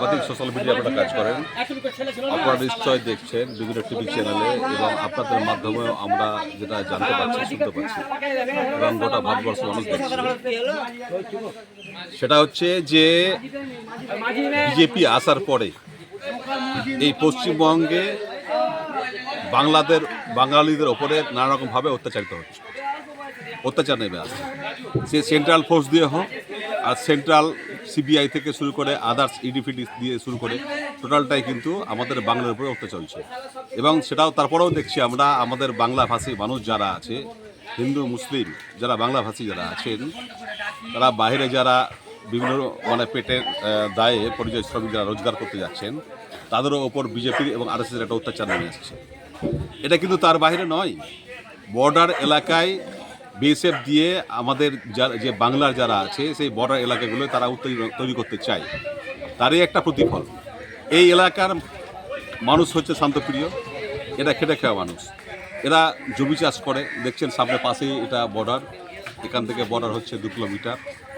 সামাজিক social media আপনারা কাজ করেন, আপনারা নিশ্চয় দেখছেন বিভিন্ন টিভি চ্যানেলে এবং আপনাদের মাধ্যমেও আমরা যেটা জানতে পারছি, শুনতে পাচ্ছি এবং গোটা ভারতবর্ষ মানুষ দেখছে, সেটা হচ্ছে যে বিজেপি আসার পরে এই পশ্চিমবঙ্গে বাঙালিদের ওপরে নানা রকমভাবে অত্যাচার নেমে আসছে। সে সেন্ট্রাল ফোর্স দিয়ে হোক আর সেন্ট্রাল সিবিআই থেকে শুরু করে আদার্স ইডিফিটি দিয়ে শুরু করে টোটালটাই কিন্তু আমাদের বাংলার উপরে অত্যাচার চলছে। এবং সেটাও তারপরেও দেখছি আমরা আমাদের বাংলাভাষী মানুষ যারা আছে, হিন্দু মুসলিম যারা বাংলাভাষী যারা আছেন, তারা বাইরে যারা বিভিন্ন পেটের দায়ে পরিযায়ী শ্রমিক যারা রোজগার করতে যাচ্ছেন, তাদেরও ওপর বিজেপির এবং আরএসএসের একটা অত্যাচার নেমে আসছে। এটা কিন্তু তার বাইরে নয়, বর্ডার এলাকায় বিএসএফ দিয়ে আমাদের যে বাংলার যারা আছে সেই বর্ডার এলাকাগুলো তারা তৈরি করতে চায়, তারই একটা প্রতিফল। এই এলাকার মানুষ হচ্ছে শান্তপ্রিয়, এরা খেটে খাওয়া মানুষ, এরা জমি চাষ করে। দেখছেন সামনে পাশেই এটা বর্ডার, এখান থেকে বর্ডার হচ্ছে 2 কিলোমিটার,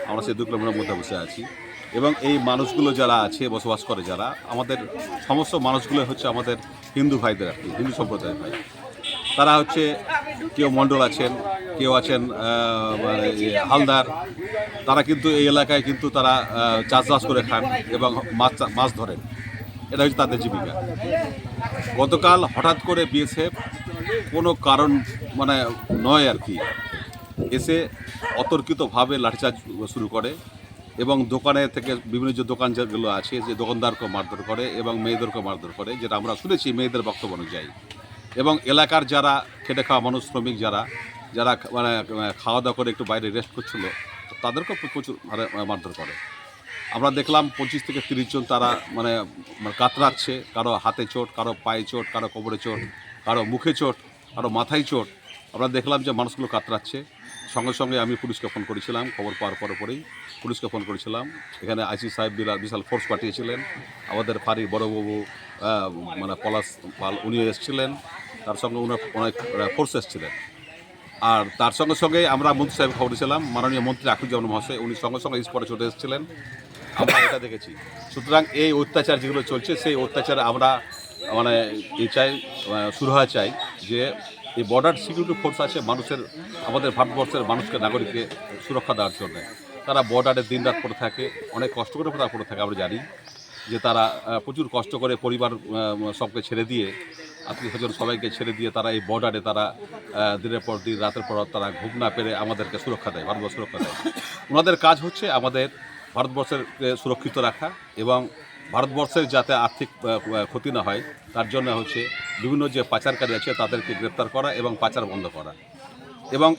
আমরা সেই 2 কিলোমিটার মধ্যে বসে আছি। এবং এই মানুষগুলো যারা আছে বসবাস করে, যারা আমাদের সমস্ত মানুষগুলো হচ্ছে আমাদের হিন্দু ভাইদের আর কি, হিন্দু সম্প্রদায়ের ভাই। তারা হচ্ছে কেউ মণ্ডল আছেন, কেউ আছেন হালদার, তারা কিন্তু এই এলাকায় কিন্তু তারা চাষবাস করে খান এবং মাছ ধরেন, এটা হচ্ছে তাদের জীবিকা। গতকাল হঠাৎ করে বিএসএফ কোনো কারণ নয় আর কি এসে অতর্কিতভাবে লাঠিচার্জ শুরু করে এবং দোকানে থেকে বিভিন্ন যে দোকান যেগুলো আছে যে দোকানদারকে মারধর করে এবং মেয়েদেরকে মারধর করে, যেটা আমরা শুনেছি মেয়েদের বক্তব্য অনুযায়ী। এবং এলাকার যারা খেটে খাওয়া মানুষ, শ্রমিক যারা খাওয়া দাওয়া করে একটু বাইরে রেস্ট করছিল, তাদেরকেও প্রচুর মারধর করে। আমরা দেখলাম 25 থেকে 30 জন তারা কাতরাচ্ছে, কারো হাতে চোট, কারো পায়ে চোট, কারো কোমরে চোট, কারো মুখে চোট, কারো মাথায় চোট। আমরা দেখলাম যে মানুষগুলো কাতরাচ্ছে। সঙ্গে সঙ্গে আমি পুলিশকে ফোন করেছিলাম, খবর পাওয়ার পরেই পুলিশকে ফোন করেছিলাম। এখানে আইসি সাহেব বিশাল ফোর্স পাঠিয়েছিলেন, আমাদের ফাঁড়ির বড়বাবু পলাশ পাল উনিও এসেছিলেন, তার সঙ্গে অনেক ফোর্স এসেছিলেন। আর তার সঙ্গে সঙ্গে আমরা মন্ত্রী সাহেব খবর দিয়েছিলাম, মাননীয় মন্ত্রী আখুজ্জামান মহাশয়, উনি সঙ্গে সঙ্গে স্পটে চলে এসেছিলেন। আমরা এটা দেখেছি। সুতরাং এই অত্যাচার যেগুলো চলছে, সেই অত্যাচারে আমরা শুরু হওয়া চাই যে এই বর্ডার সিকিউরিটি ফোর্স আছে আমাদের ভারতবর্ষের মানুষকে, নাগরিককে সুরক্ষা দেওয়ার জন্য। তারা বর্ডারে দিনরাত পড়ে থাকে, অনেক কষ্ট করে তারা পড়ে থাকে। আমরা জানি যে তারা প্রচুর কষ্ট করে পরিবার সবকে ছেড়ে দিয়ে, আত্মীয় স্বজন সবাইকে ছেড়ে দিয়ে তারা এই বর্ডারে তারা দিনের পর দিন, রাতের পর তারা ঘুম না পেরে আমাদেরকে সুরক্ষা দেয়, ভারতবর্ষ সুরক্ষা দেয়। ওনাদের কাজ হচ্ছে আমাদের ভারতবর্ষের সুরক্ষিত রাখা এবং ভারতবর্ষের যাতে আর্থিক ক্ষতি না হয় তার জন্য হচ্ছে বিভিন্ন যে পাচারকারী আছে তাদেরকে গ্রেপ্তার করা এবং পাচার বন্ধ করা। এবং